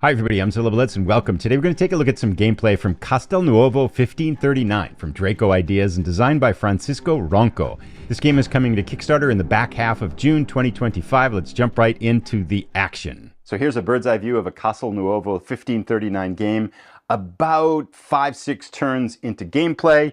Hi everybody, I'm Zilla Blitz and welcome. Today we're going to take a look at some gameplay from Castelnuovo 1539 from Draco Ideas and designed by Francisco Ronco. This game is coming to Kickstarter in the back half of June 2025. Let's jump right into the action. So here's a bird's eye view of a Castelnuovo 1539 game, about 5-6 turns into gameplay.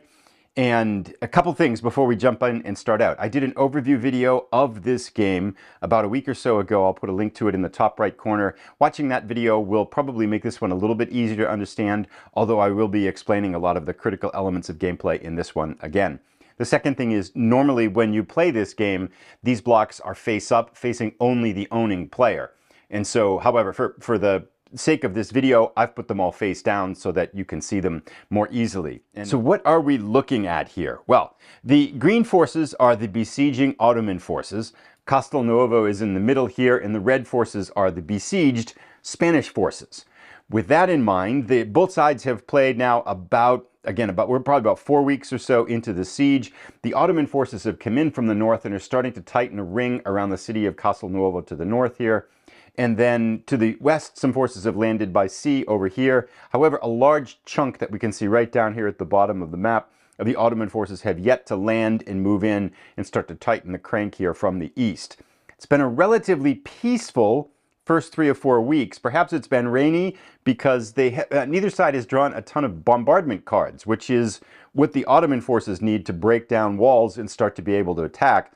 And a couple things before we jump in and start out. I did an overview video of this game about a week or so ago. I'll put a link to it in the top right corner. Watching that video will probably make this one a little bit easier to understand, although I will be explaining a lot of the critical elements of gameplay in this one again. The second thing is, normally when you play this game, these blocks are face up, facing only the owning player. And so, however, for the sake of this video, I've put them all face down so that you can see them more easily. And so what are we looking at here? Well, the green forces are the besieging Ottoman forces. Castelnuovo is in the middle here, and the red forces are the besieged Spanish forces. With that in mind, both sides have played now we're probably about 4 weeks or so into the siege. The Ottoman forces have come in from the north and are starting to tighten a ring around the city of Castelnuovo to the north here. And then to the west, some forces have landed by sea over here. However, a large chunk that we can see right down here at the bottom of the map of the Ottoman forces have yet to land and move in and start to tighten the crank here from the east. It's been a relatively peaceful first 3 or 4 weeks. Perhaps it's been rainy because neither side has drawn a ton of bombardment cards, which is what the Ottoman forces need to break down walls and start to be able to attack.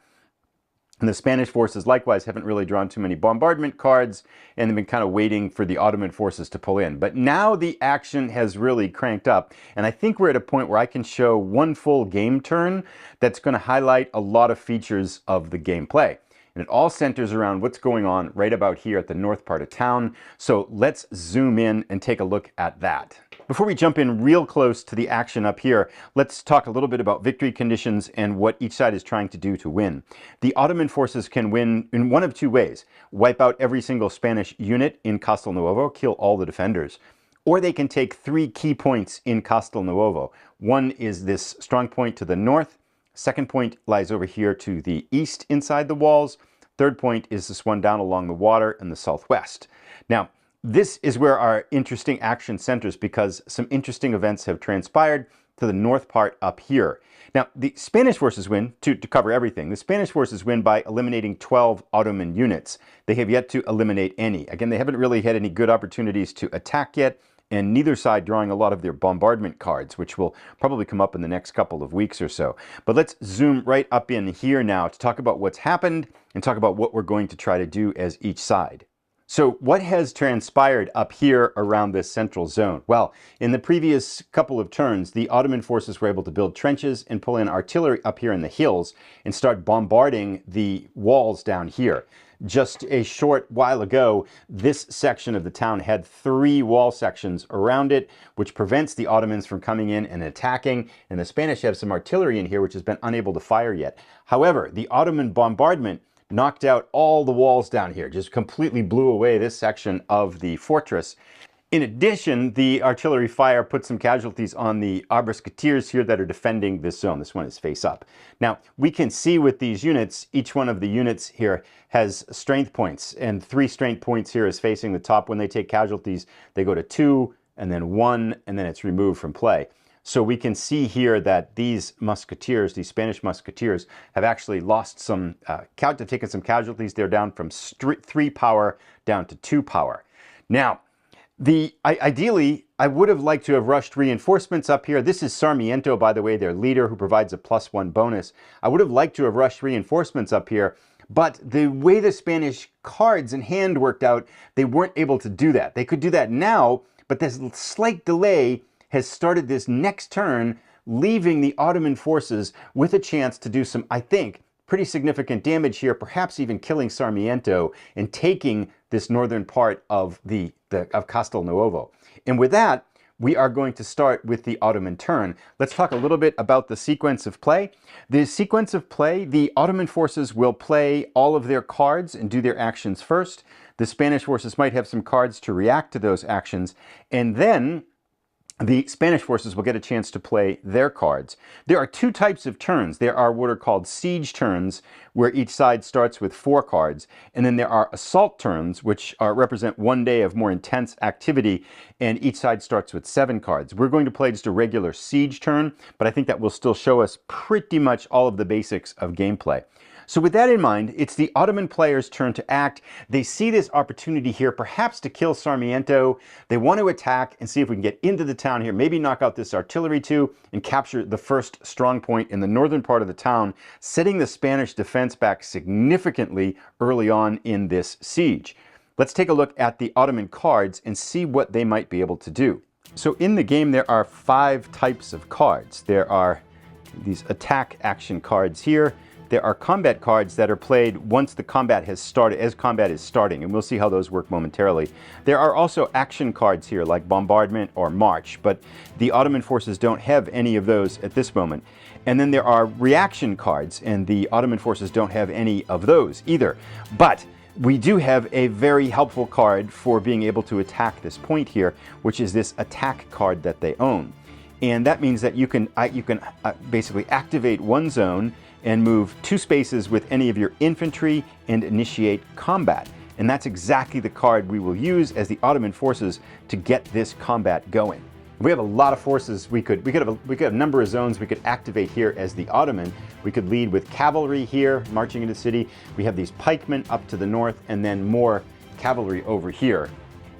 And the Spanish forces likewise haven't really drawn too many bombardment cards, and they've been kind of waiting for the Ottoman forces to pull in. But now the action has really cranked up, and I think we're at a point where I can show one full game turn that's going to highlight a lot of features of the gameplay. And it all centers around what's going on right about here at the north part of town. So let's zoom in and take a look at that. Before we jump in real close to the action up here, let's talk a little bit about victory conditions and what each side is trying to do to win. The Ottoman forces can win in one of two ways: wipe out every single Spanish unit in Castelnuovo, kill all the defenders, or they can take 3 key points in Castelnuovo. One is this strong point to the north. Second point lies over here to the east inside the walls. Third point is this one down along the water in the southwest. Now, this is where our interesting action centers because some interesting events have transpired to the north part up here. Now, the Spanish forces win, to cover everything, the Spanish forces win by eliminating 12 Ottoman units. They have yet to eliminate any. Again, they haven't really had any good opportunities to attack yet, and neither side drawing a lot of their bombardment cards, which will probably come up in the next couple of weeks or so. But let's zoom right up in here now to talk about what's happened and talk about what we're going to try to do as each side. So what has transpired up here around this central zone? Well, in the previous couple of turns, the Ottoman forces were able to build trenches and pull in artillery up here in the hills and start bombarding the walls down here. Just a short while ago, this section of the town had 3 wall sections around it, which prevents the Ottomans from coming in and attacking, and the Spanish have some artillery in here which has been unable to fire yet. However, the Ottoman bombardment knocked out all the walls down here, just completely blew away this section of the fortress. In addition, the artillery fire put some casualties on the arbusketeers here that are defending this zone. This one is face up. Now, we can see with these units, each one of the units here has strength points, and 3 strength points here is facing the top. When they take casualties, they go to 2, and then 1, and then it's removed from play. So we can see here that these musketeers, these Spanish musketeers, have actually lost some, taken some casualties. They're down from 3 power down to 2 power. Now, ideally, I would have liked to have rushed reinforcements up here. This is Sarmiento, by the way, their leader, who provides a +1 bonus. I would have liked to have rushed reinforcements up here, but the way the Spanish cards in hand worked out, they weren't able to do that. They could do that now, but this slight delay has started this next turn, leaving the Ottoman forces with a chance to do some, I think, pretty significant damage here, perhaps even killing Sarmiento and taking this northern part of Castelnuovo. And with that, we are going to start with the Ottoman turn. Let's talk a little bit about the sequence of play. The sequence of play, the Ottoman forces will play all of their cards and do their actions first. The Spanish forces might have some cards to react to those actions, and then the Spanish forces will get a chance to play their cards. There are two types of turns. There are what are called siege turns, where each side starts with 4 cards. And then there are assault turns, which represent one day of more intense activity, and each side starts with 7 cards. We're going to play just a regular siege turn, but I think that will still show us pretty much all of the basics of gameplay. So with that in mind, it's the Ottoman players' turn to act. They see this opportunity here, perhaps to kill Sarmiento. They want to attack and see if we can get into the town here, maybe knock out this artillery too, and capture the first strong point in the northern part of the town, setting the Spanish defense back significantly early on in this siege. Let's take a look at the Ottoman cards and see what they might be able to do. So in the game, there are 5 types of cards. There are these attack action cards here. There are combat cards that are played once the combat has started, as combat is starting, and we'll see how those work momentarily. There are also action cards here, like bombardment or march, but the Ottoman forces don't have any of those at this moment. And then there are reaction cards, and the Ottoman forces don't have any of those either. But we do have a very helpful card for being able to attack this point here, which is this attack card that they own. And that means that you can basically activate one zone and move 2 spaces with any of your infantry and initiate combat. And that's exactly the card we will use as the Ottoman forces to get this combat going. We have a lot of forces. We could have a number of zones we could activate here as the Ottoman. We could lead with cavalry here, marching into the city. We have these pikemen up to the north, and then more cavalry over here.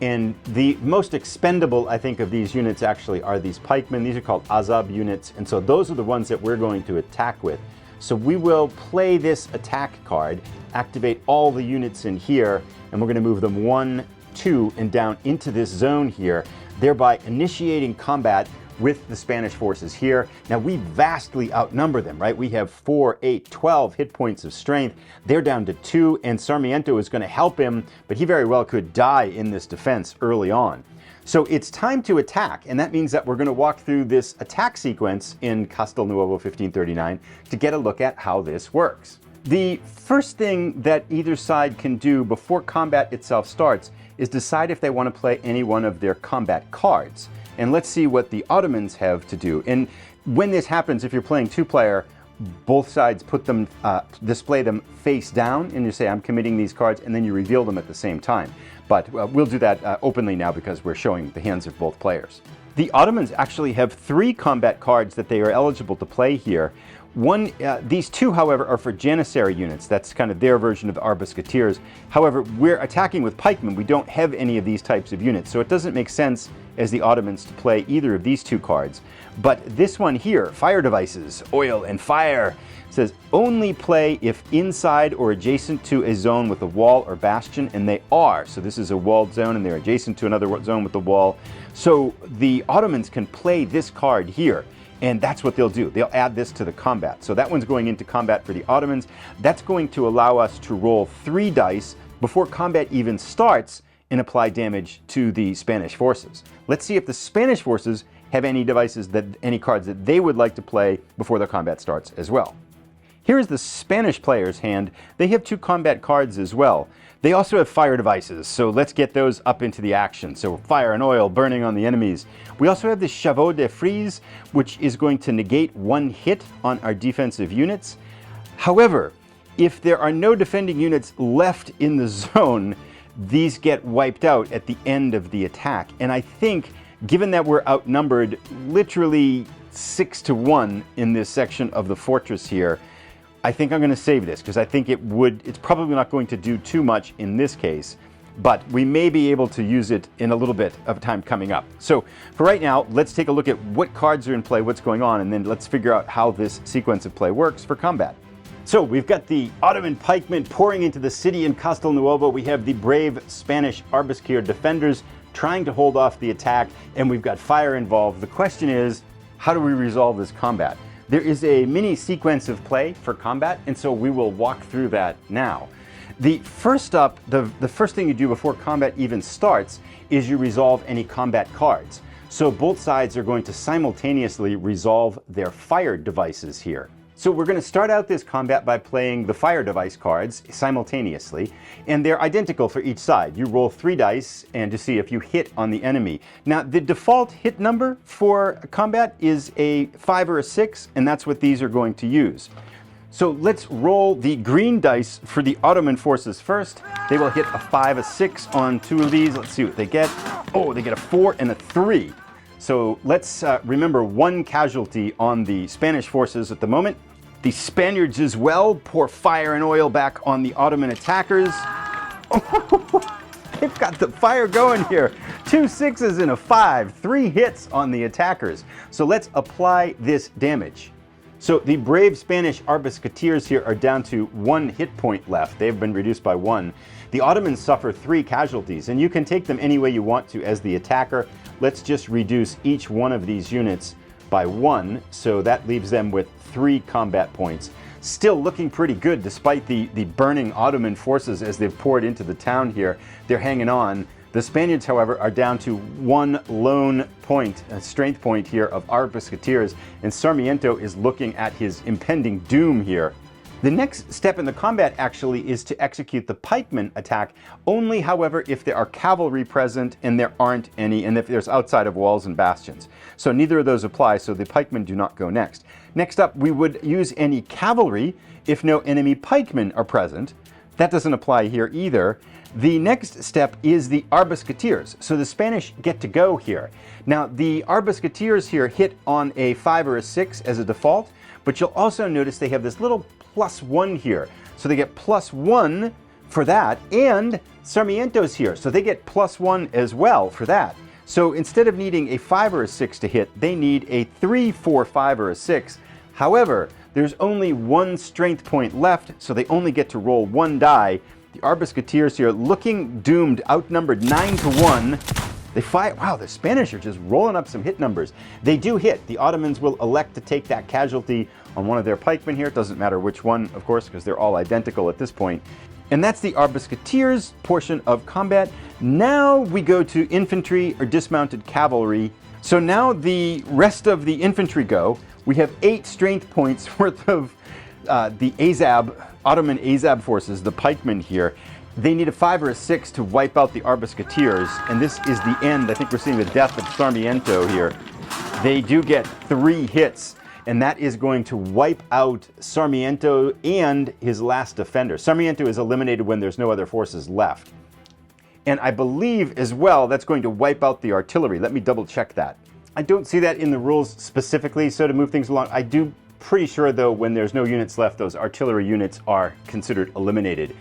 And the most expendable, I think, of these units actually are these pikemen. These are called Azab units, and so those are the ones that we're going to attack with. So we will play this attack card, activate all the units in here, and we're going to move them 1, 2, and down into this zone here, thereby initiating combat with the Spanish forces here. Now, we vastly outnumber them, right? We have 4, 8, 12 hit points of strength. They're down to 2, and Sarmiento is going to help him, but he very well could die in this defense early on. So it's time to attack, and that means that we're going to walk through this attack sequence in Castelnuovo 1539 to get a look at how this works. The first thing that either side can do before combat itself starts is decide if they want to play any one of their combat cards. And let's see what the Ottomans have to do. And when this happens, if you're playing 2-player, both sides put them, display them face down, and you say, I'm committing these cards, and then you reveal them at the same time. But we'll do that openly now because we're showing the hands of both players. The Ottomans actually have 3 combat cards that they are eligible to play here. These 2, however, are for Janissary units. That's kind of their version of the Arbusketeers. However, we're attacking with pikemen. We don't have any of these types of units, so it doesn't make sense as the Ottomans to play either of these 2 cards. But this one here, Fire Devices, Oil and Fire, says only play if inside or adjacent to a zone with a wall or bastion, and they are. So this is a walled zone, and they're adjacent to another zone with a wall. So the Ottomans can play this card here. And that's what they'll do. They'll add this to the combat. So that one's going into combat for the Ottomans. That's going to allow us to roll 3 dice before combat even starts and apply damage to the Spanish forces. Let's see if the Spanish forces have any cards that they would like to play before the combat starts as well. Here is the Spanish player's hand. They have 2 combat cards as well. They also have fire devices, so let's get those up into the action. So fire and oil burning on the enemies. We also have the Chevaux de Frise, which is going to negate 1 hit on our defensive units. However, if there are no defending units left in the zone, these get wiped out at the end of the attack. And I think, given that we're outnumbered literally 6-1 in this section of the fortress here, I think I'm going to save this because I think it's probably not going to do too much in this case, but we may be able to use it in a little bit of time coming up. So for right now, let's take a look at what cards are in play, what's going on, and then let's figure out how this sequence of play works for combat. So we've got the Ottoman pikemen pouring into the city in Castelnuovo. We have the brave Spanish Arbusketeer defenders trying to hold off the attack, and we've got fire involved. The question is, how do we resolve this combat? There is a mini sequence of play for combat, and so we will walk through that now. The first thing you do before combat even starts is you resolve any combat cards. So both sides are going to simultaneously resolve their fire devices here. So we're going to start out this combat by playing the fire device cards simultaneously, and they're identical for each side. You roll 3 dice and to see if you hit on the enemy. Now the default hit number for combat is a 5 or a 6, and that's what these are going to use. So let's roll the green dice for the Ottoman forces first. They will hit a 5, a 6 on 2 of these. Let's see what they get. Oh, they get a 4 and a 3. So let's remember 1 casualty on the Spanish forces at the moment. The Spaniards as well pour fire and oil back on the Ottoman attackers. Oh, they've got the fire going here. 2 6s and a 5, 3 hits on the attackers. So let's apply this damage. So the brave Spanish arbusketeers here are down to 1 hit point left. They've been reduced by 1. The Ottomans suffer 3 casualties, and you can take them any way you want to as the attacker. Let's just reduce each one of these units by 1, so that leaves them with 3 combat points. Still looking pretty good despite the burning Ottoman forces as they've poured into the town here. They're hanging on. The Spaniards, however, are down to 1 lone point, a strength point here of arbusketeers, and Sarmiento is looking at his impending doom here. The next step in the combat actually is to execute the pikeman attack, only however if there are cavalry present and there aren't any, and if there's outside of walls and bastions. So neither of those apply, so the pikemen do not go next. Next up, we would use any cavalry if no enemy pikemen are present. That doesn't apply here either. The next step is the arbusketeers. So the Spanish get to go here. Now the arbusketeers here hit on a 5 or a 6 as a default, but you'll also notice they have this little +1 here. So they get +1 for that, and Sarmiento's here, so they get +1 as well for that. So instead of needing a 5 or a 6 to hit, they need a 3, 4, 5, or a 6. However, there's only 1 strength point left, so they only get to roll 1 die. The arbusketeers here looking doomed, outnumbered 9 to 1. They fight. Wow, the Spanish are just rolling up some hit numbers. They do hit. The Ottomans will elect to take that casualty on one of their pikemen here. It doesn't matter which one, of course, because they're all identical at this point. And that's the arbusketeers portion of combat. Now we go to infantry or dismounted cavalry. So now the rest of the infantry go. We have 8 strength points worth of the Ottoman Azab forces, the pikemen here. They need a 5 or a 6 to wipe out the arbusketeers, and this is the end. I think we're seeing the death of Sarmiento here. They do get 3 hits, and that is going to wipe out Sarmiento and his last defender. Sarmiento is eliminated when there's no other forces left. And I believe as well that's going to wipe out the artillery. Let me double check that. I don't see that in the rules specifically, so to move things along, I do pretty sure though when there's no units left, those artillery units are considered eliminated.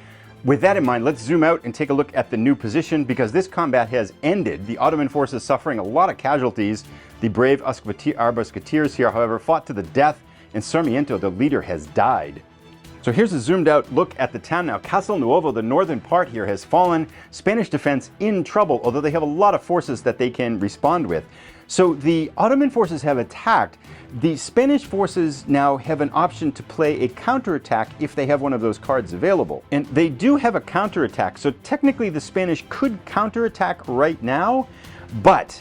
With that in mind, let's zoom out and take a look at the new position, because this combat has ended. The Ottoman forces suffering a lot of casualties. The brave arbusketeers here, however, fought to the death, and Sarmiento, the leader, has died. So here's a zoomed out look at the town now. Castelnuovo, the northern part here, has fallen. Spanish defense in trouble, although they have a lot of forces that they can respond with. So the Ottoman forces have attacked. The Spanish forces now have an option to play a counterattack if they have one of those cards available. And they do have a counterattack, so technically the Spanish could counterattack right now, but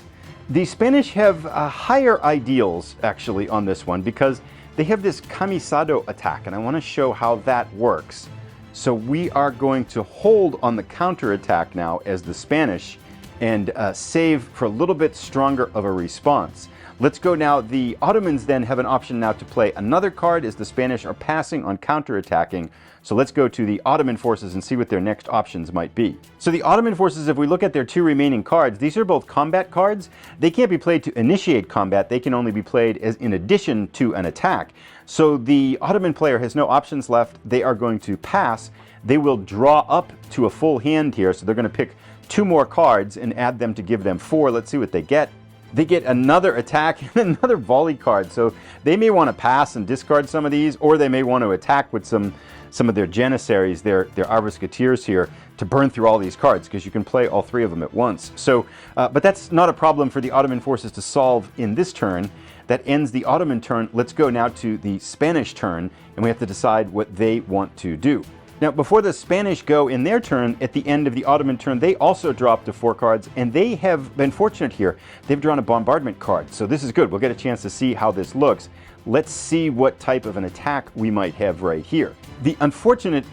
the Spanish have higher ideals actually on this one, because they have this camisado attack, and I want to show how that works. So we are going to hold on the counterattack now as the Spanish, and save for a little bit stronger of a response. Let's go now. The Ottomans then have an option now to play another card as the Spanish are passing on counterattacking. So let's go to the Ottoman forces and see what their next options might be. So the Ottoman forces, if we look at their 2 remaining cards, these are both combat cards. They can't be played to initiate combat. They can only be played as in addition to an attack. So the Ottoman player has no options left. They are going to pass. They will draw up to a full hand here. So they're going to pick 2 more cards and add them to give them 4. Let's see what they get. They get another attack and another volley card. So they may want to pass and discard some of these, or they may want to attack with some of their janissaries, their arbusketeers here, to burn through all these cards, because you can play all 3 of them at once. So, but that's not a problem for the Ottoman forces to solve in this turn. That ends the Ottoman turn. Let's go now to the Spanish turn, and we have to decide what they want to do. Now, before the Spanish go in their turn, at the end of the Ottoman turn, they also drop to 4 cards, and they have been fortunate here. They've drawn a bombardment card, so this is good. We'll get a chance to see how this looks. let's see what type of an attack we might have right here. The unfortunate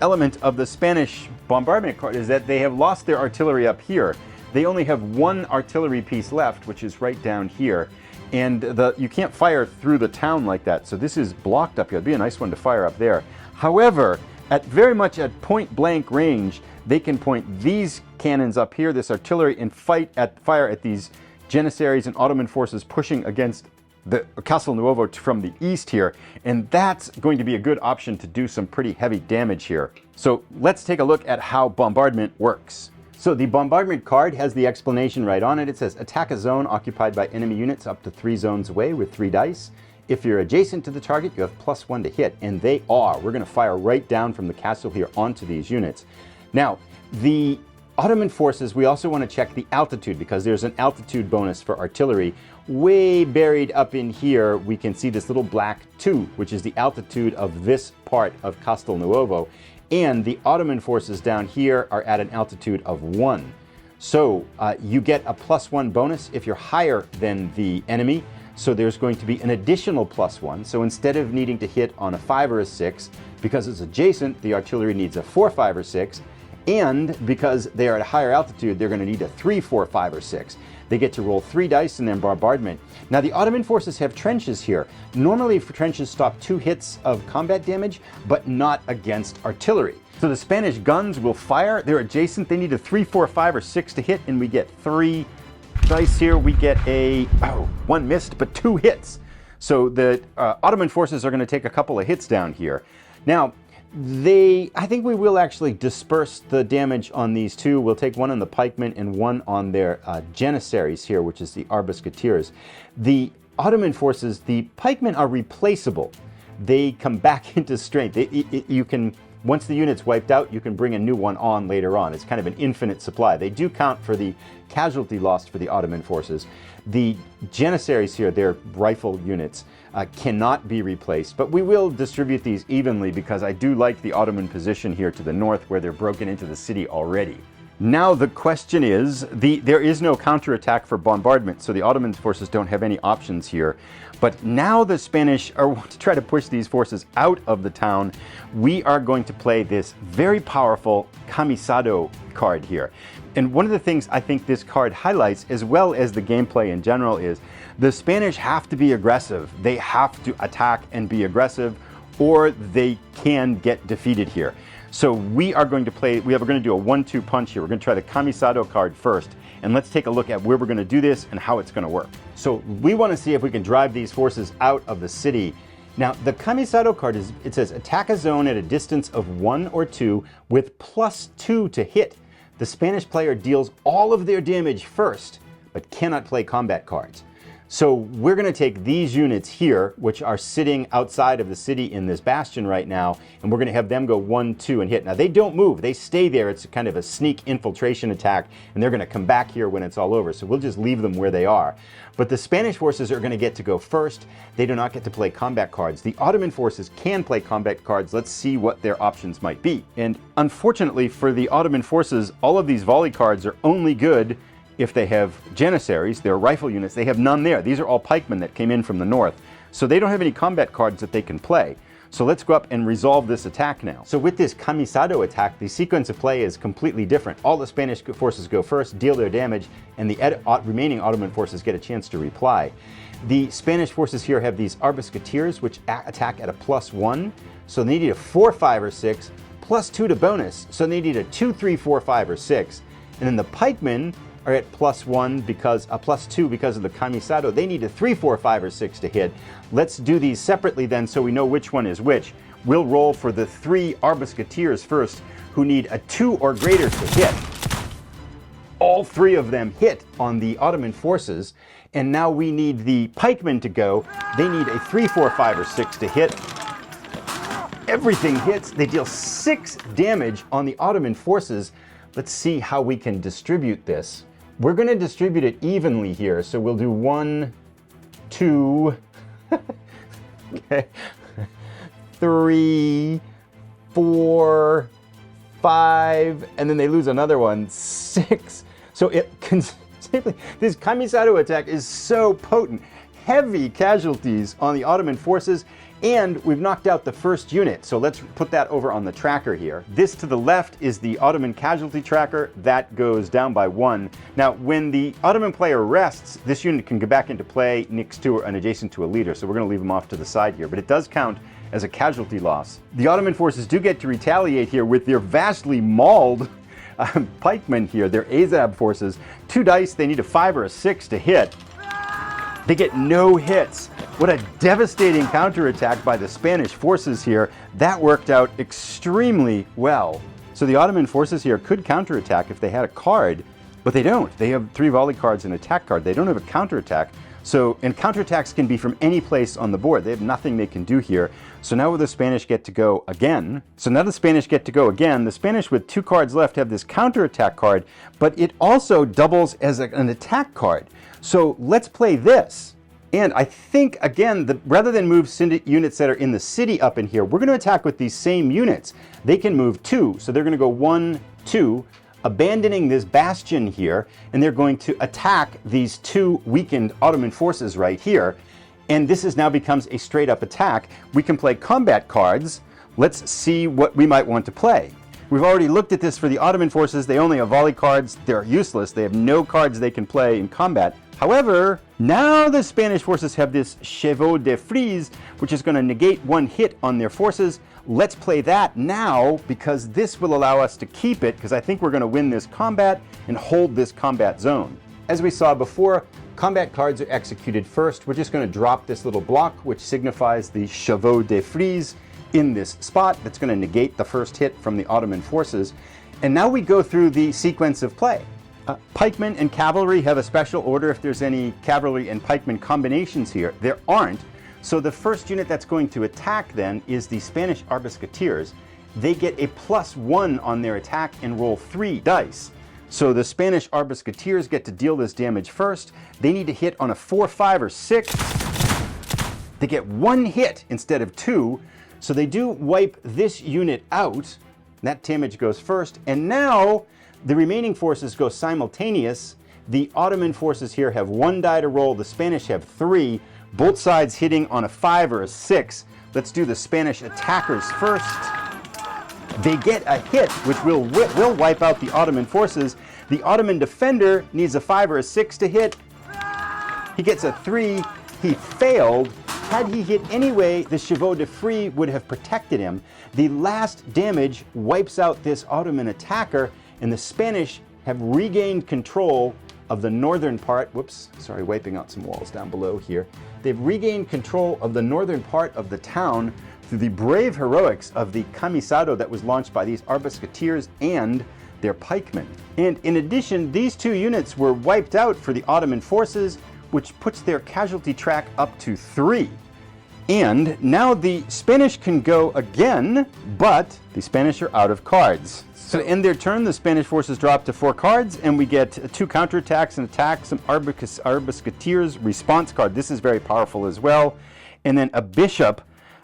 element of the Spanish bombardment card is that they have lost their artillery up here. They only have one artillery piece left, which is right down here. And you can't fire through the town like that, so this is blocked up here. It'd be a nice one to fire up there. However, very much at point blank range, they can point these cannons up here, this artillery, and fire at these Janissaries and Ottoman forces pushing against the Castelnuovo from the east here, and that's going to be a good option to do some pretty heavy damage here. So let's take a look at how bombardment works. So the bombardment card has the explanation right on it. It says, attack a zone occupied by enemy units up to 3 zones away with 3 dice. If you're adjacent to the target, you have +1 to hit, and they are. We're going to fire right down from the castle here onto these units. Now, the Ottoman forces, we also want to check the altitude because there's an altitude bonus for artillery. Way buried up in here, we can see this little black 2, which is the altitude of this part of Castelnuovo. And the Ottoman forces down here are at an altitude of 1. So you get a +1 bonus if you're higher than the enemy. So there's going to be an additional +1. So instead of needing to hit on a 5 or a 6, because it's adjacent, the artillery needs a 4, 5, or 6. And because they are at a higher altitude, they're going to need a 3, 4, 5, or 6. They get to roll 3 dice in their bombardment. Now the Ottoman forces have trenches here. Normally trenches stop 2 hits of combat damage, but not against artillery. So the Spanish guns will fire. They're adjacent. They need a 3, 4, 5, or 6 to hit, and we get 3 dice here. We get a, 1 missed, but 2 hits. So the Ottoman forces are going to take a couple of hits down here. Now, I think we will actually disperse the damage on these 2. We'll take 1 on the pikemen and 1 on their Janissaries here, which is the arbusketeers. The Ottoman forces, the pikemen are replaceable. They come back into strength. You can, once the unit's wiped out, you can bring a new one on later on. It's kind of an infinite supply. They do count for the casualty lost for the Ottoman forces. The Janissaries here, their rifle units, cannot be replaced, but we will distribute these evenly because I do like the Ottoman position here to the north where they're broken into the city already. Now the question is, there is no counterattack for bombardment, so the Ottoman forces don't have any options here. But now the Spanish want to try to push these forces out of the town. We are going to play this very powerful Camisado card here. And one of the things I think this card highlights, as well as the gameplay in general, is the Spanish have to be aggressive. They have to attack and be aggressive, or they can get defeated here. So we are going to do a 1-2 punch here. We're going to try the Camisado card first, and let's take a look at where we're going to do this and how it's going to work. So we want to see if we can drive these forces out of the city. Now, the Camisado card it says attack a zone at a distance of 1 or 2 with +2 to hit. The Spanish player deals all of their damage first, but cannot play combat cards. So we're going to take these units here, which are sitting outside of the city in this bastion right now, and we're going to have them go 1, 2 and hit. Now they don't move, they stay there. It's kind of a sneak infiltration attack, and they're going to come back here when it's all over. So we'll just leave them where they are. But the Spanish forces are going to get to go first. They do not get to play combat cards. The Ottoman forces can play combat cards. Let's see what their options might be. And unfortunately for the Ottoman forces, all of these volley cards are only good if they have Janissaries, their rifle units. They have none there. These are all pikemen that came in from the north. So they don't have any combat cards that they can play. So let's go up and resolve this attack now. So with this Camisado attack, the sequence of play is completely different. All the Spanish forces go first, deal their damage, and the remaining Ottoman forces get a chance to reply. The Spanish forces here have these arbusketeers, which attack at a +1. So they need a 4, 5, or 6, +2 to bonus. So they need a 2, 3, 4, 5, or 6. And then the pikemen are at +1 because a +2 because of the Camisado. They need a 3, 4, 5, or 6 to hit. Let's do these separately then so we know which one is which. We'll roll for the 3 arbusketeers first, who need a 2 or greater to hit. All 3 of them hit on the Ottoman forces, and now we need the pikemen to go. They need a 3, 4, 5, or 6 to hit. Everything hits. They deal 6 damage on the Ottoman forces. Let's see how we can distribute this. We're going to distribute it evenly here, so we'll do 1, 2, okay, 3, 4, 5, and then they lose another one, 6. So this Camisado attack is so potent. heavy casualties on the Ottoman forces, and we've knocked out the first unit. So let's put that over on the tracker here. This to the left is the Ottoman casualty tracker. That goes down by 1. Now, when the Ottoman player rests, this unit can go back into play next to and adjacent to a leader. So we're going to leave them off to the side here, but it does count as a casualty loss. The Ottoman forces do get to retaliate here with their vastly mauled pikemen here, their Azab forces. 2 dice, they need a 5 or a 6 to hit. They get no hits. What a devastating counterattack by the Spanish forces here. That worked out extremely well. So the Ottoman forces here could counterattack if they had a card, but they don't. They have 3 volley cards and an attack card. They don't have a counterattack. So, and counterattacks can be from any place on the board. They have nothing they can do here. So now the Spanish get to go again. The Spanish with 2 cards left have this counterattack card, but it also doubles as an attack card. So let's play this. And I think, again, rather than move units that are in the city up in here, we're going to attack with these same units. They can move 2, so they're going to go 1, 2, abandoning this bastion here, and they're going to attack these 2 weakened Ottoman forces right here. And this now becomes a straight-up attack. We can play combat cards. Let's see what we might want to play. We've already looked at this for the Ottoman forces. They only have volley cards. They're useless. They have no cards they can play in combat. However, now the Spanish forces have this Chevaux de Frise, which is going to negate 1 hit on their forces. Let's play that now, because this will allow us to keep it, because I think we're going to win this combat and hold this combat zone. As we saw before, combat cards are executed first. We're just going to drop this little block, which signifies the Chevaux de Frise in this spot. That's going to negate the first hit from the Ottoman forces. And now we go through the sequence of play. Pikemen and cavalry have a special order if there's any cavalry and pikemen combinations here. There aren't. So the first unit that's going to attack then is the Spanish Arbusketeers. They get a +1 on their attack and roll 3 dice. So the Spanish Arbusketeers get to deal this damage first. They need to hit on a 4, 5, or 6. They get 1 hit instead of 2. So they do wipe this unit out. That damage goes first. And now the remaining forces go simultaneous. The Ottoman forces here have 1 die to roll. The Spanish have 3. Both sides hitting on a 5 or a 6. Let's do the Spanish attackers first. They get a hit, which will wipe out the Ottoman forces. The Ottoman defender needs a 5 or a 6 to hit. He gets a 3. He failed. Had he hit anyway, the Chevaux de Frise would have protected him. The last damage wipes out this Ottoman attacker, and the Spanish have regained control of the northern part. Whoops, sorry, wiping out some walls down below here. They've regained control of the northern part of the town through the brave heroics of the camisado that was launched by these Arbusketeers and their pikemen. And in addition, these 2 units were wiped out for the Ottoman forces, which puts their casualty track up to 3. And now the Spanish can go again, but the Spanish are out of cards. So to end their turn, the Spanish forces drop to 4 cards, and we get 2 counterattacks and attacks, some Arbusketeers response card. This is very powerful as well. And then a bishop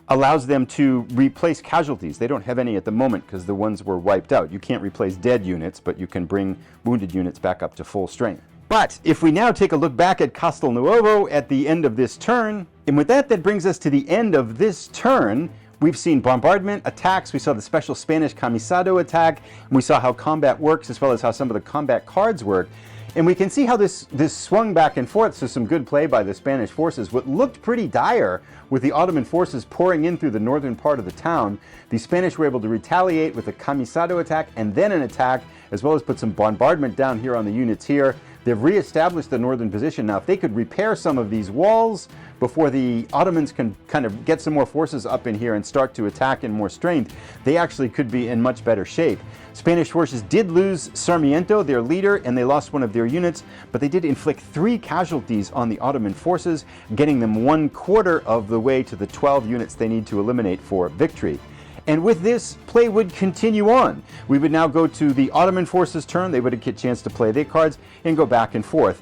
allows them to replace casualties. They don't have any at the moment because the ones were wiped out. You can't replace dead units, but you can bring wounded units back up to full strength. But if we now take a look back at Castelnuovo at the end of this turn, and with that, that brings us to the end of this turn. We've seen bombardment attacks, we saw the special Spanish camisado attack, and we saw how combat works as well as how some of the combat cards work. And we can see how this swung back and forth, so some good play by the Spanish forces. What looked pretty dire with the Ottoman forces pouring in through the northern part of the town, the Spanish were able to retaliate with a camisado attack and then an attack, as well as put some bombardment down here on the units here. They've reestablished the northern position. Now, if they could repair some of these walls before the Ottomans can kind of get some more forces up in here and start to attack in more strength, they actually could be in much better shape. Spanish forces did lose Sarmiento, their leader, and they lost one of their units, but they did inflict 3 casualties on the Ottoman forces, getting them 1/4 of the way to the 12 units they need to eliminate for victory. And with this, play would continue on. We would now go to the Ottoman forces' turn. They would get a chance to play their cards and go back and forth.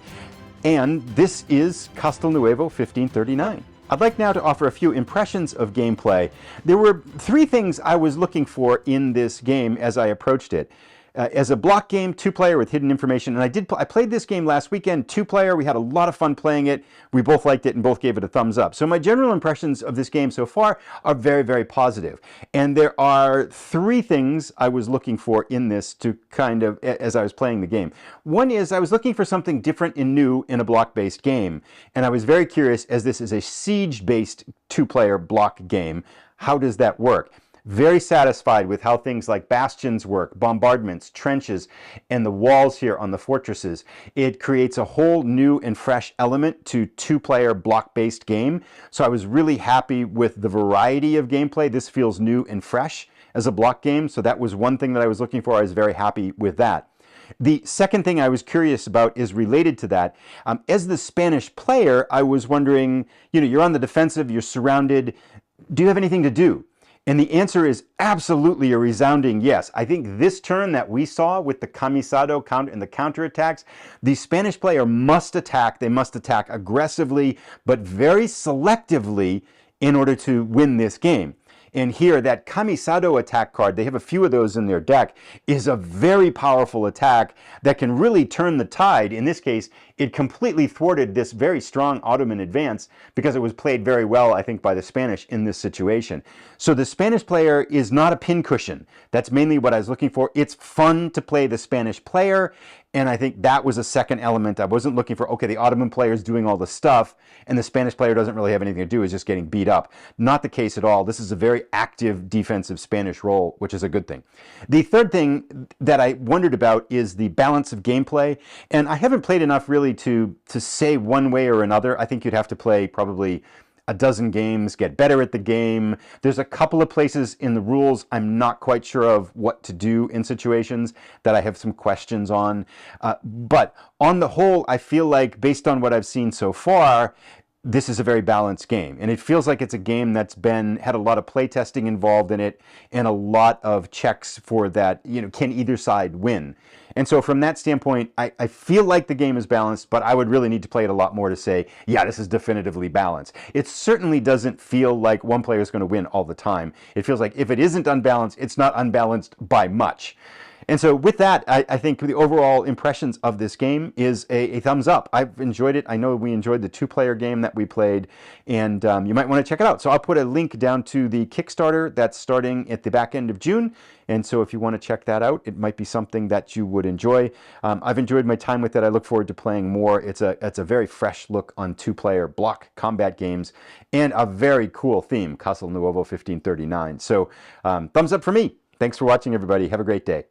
And this is Castelnuovo 1539. I'd like now to offer a few impressions of gameplay. There were 3 things I was looking for in this game as I approached it. as a block game, 2-player with hidden information. And I played this game last weekend, 2-player. We had a lot of fun playing it. We both liked it and both gave it a thumbs up. So my general impressions of this game so far are very, very positive. And there are 3 things I was looking for in this to kind of, as I was playing the game. One is I was looking for something different and new in a block-based game. And I was very curious, as this is a siege-based 2-player block game, how does that work? Very satisfied with how things like bastions work, bombardments, trenches, and the walls here on the fortresses. It creates a whole new and fresh element to 2-player block-based game. So I was really happy with the variety of gameplay. This feels new and fresh as a block game. So that was one thing that I was looking for. I was very happy with that. The second thing I was curious about is related to that. As the Spanish player, I was wondering, you're on the defensive, you're surrounded. Do you have anything to do? And the answer is absolutely a resounding yes. I think this turn that we saw with the camisado and the counterattacks, the Spanish player must attack. They must attack aggressively, but very selectively in order to win this game. And here, that camisado attack card, they have a few of those in their deck, is a very powerful attack that can really turn the tide. In this case, it completely thwarted this very strong Ottoman advance because it was played very well, I think, by the Spanish in this situation. So the Spanish player is not a pincushion. That's mainly what I was looking for. It's fun to play the Spanish player. And I think that was a second element. I wasn't looking for, okay, the Ottoman player is doing all the stuff and the Spanish player doesn't really have anything to do, is just getting beat up. Not the case at all. This is a very active defensive Spanish role, which is a good thing. The third thing that I wondered about is the balance of gameplay. And I haven't played enough really to say one way or another. I think you'd have to play probably a dozen games, get better at the game. There's a couple of places in the rules I'm not quite sure of what to do in situations that I have some questions on. But on the whole, I feel like based on what I've seen so far, this is a very balanced game. And it feels like it's a game that's had a lot of playtesting involved in it and a lot of checks for that, can either side win? And so from that standpoint, I feel like the game is balanced, but I would really need to play it a lot more to say, yeah, this is definitively balanced. It certainly doesn't feel like one player is going to win all the time. It feels like if it isn't unbalanced, it's not unbalanced by much. And so with that, I think the overall impressions of this game is a thumbs up. I've enjoyed it. I know we enjoyed the 2-player game that we played, and you might want to check it out. So I'll put a link down to the Kickstarter that's starting at the back end of June. And so if you want to check that out, it might be something that you would enjoy. I've enjoyed my time with it. I look forward to playing more. It's a very fresh look on 2-player block combat games and a very cool theme, Castelnuovo 1539. So thumbs up for me. Thanks for watching, everybody. Have a great day.